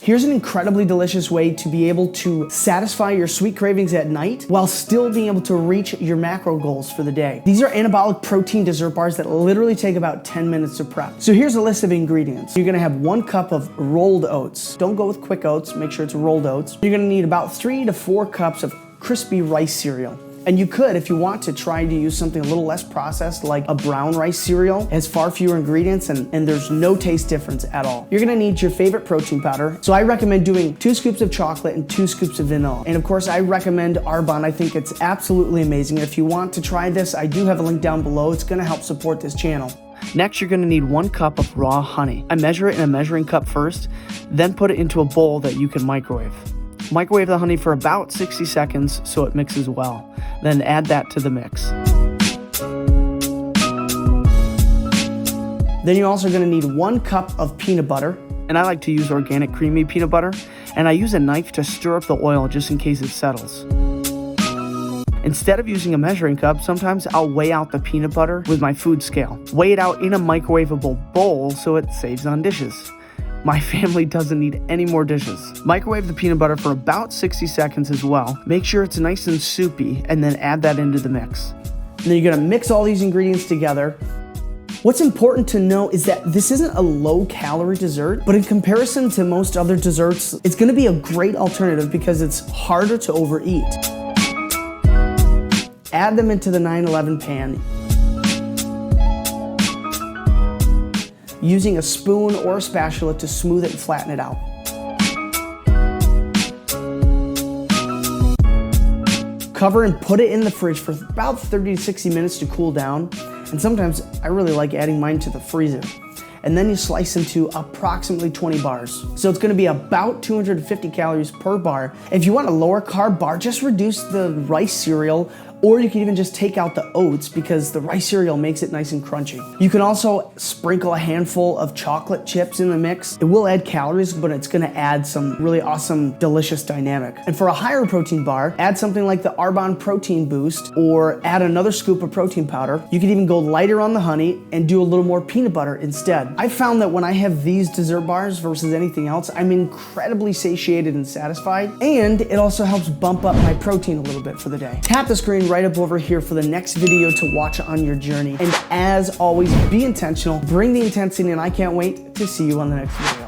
Here's an incredibly delicious way to be able to satisfy your sweet cravings at night while still being able to reach your macro goals for the day. These are anabolic protein dessert bars that literally take about 10 minutes to prep. So here's a list of ingredients. You're gonna have 1 cup of rolled oats. Don't go with quick oats, make sure it's rolled oats. You're gonna need about 3 to 4 cups of crispy rice cereal. And you could, if you want to, try to use something a little less processed like a brown rice cereal. It has far fewer ingredients and there's no taste difference at all. You're gonna need your favorite protein powder. So I recommend doing 2 scoops of chocolate and 2 scoops of vanilla. And of course, I recommend Arbonne. I think it's absolutely amazing. If you want to try this, I do have a link down below. It's gonna help support this channel. Next, you're gonna need 1 cup of raw honey. I measure it in a measuring cup first, then put it into a bowl that you can microwave. Microwave the honey for about 60 seconds so it mixes well. Then add that to the mix. Then you're also gonna need 1 cup of peanut butter. And I like to use organic creamy peanut butter. And I use a knife to stir up the oil just in case it settles. Instead of using a measuring cup, sometimes I'll weigh out the peanut butter with my food scale. Weigh it out in a microwavable bowl so it saves on dishes. My family doesn't need any more dishes. Microwave the peanut butter for about 60 seconds as well. Make sure it's nice and soupy and then add that into the mix. And then you're gonna mix all these ingredients together. What's important to know is that this isn't a low-calorie dessert, but in comparison to most other desserts, it's gonna be a great alternative because it's harder to overeat. Add them into the 911 pan. Using a spoon or a spatula to smooth it and flatten it out. Cover and put it in the fridge for about 30 to 60 minutes to cool down. And sometimes I really like adding mine to the freezer. And then you slice into approximately 20 bars. So it's gonna be about 250 calories per bar. If you want a lower carb bar, just reduce the rice cereal, or you can even just take out the oats because the rice cereal makes it nice and crunchy. You can also sprinkle a handful of chocolate chips in the mix. It will add calories, but it's gonna add some really awesome, delicious dynamic. And for a higher protein bar, add something like the Arbonne Protein Boost or add another scoop of protein powder. You can even go lighter on the honey and do a little more peanut butter instead. I found that when I have these dessert bars versus anything else, I'm incredibly satiated and satisfied, and it also helps bump up my protein a little bit for the day. Tap the screen right up over here for the next video to watch on your journey. And as always, be intentional, bring the intensity, and I can't wait to see you on the next video.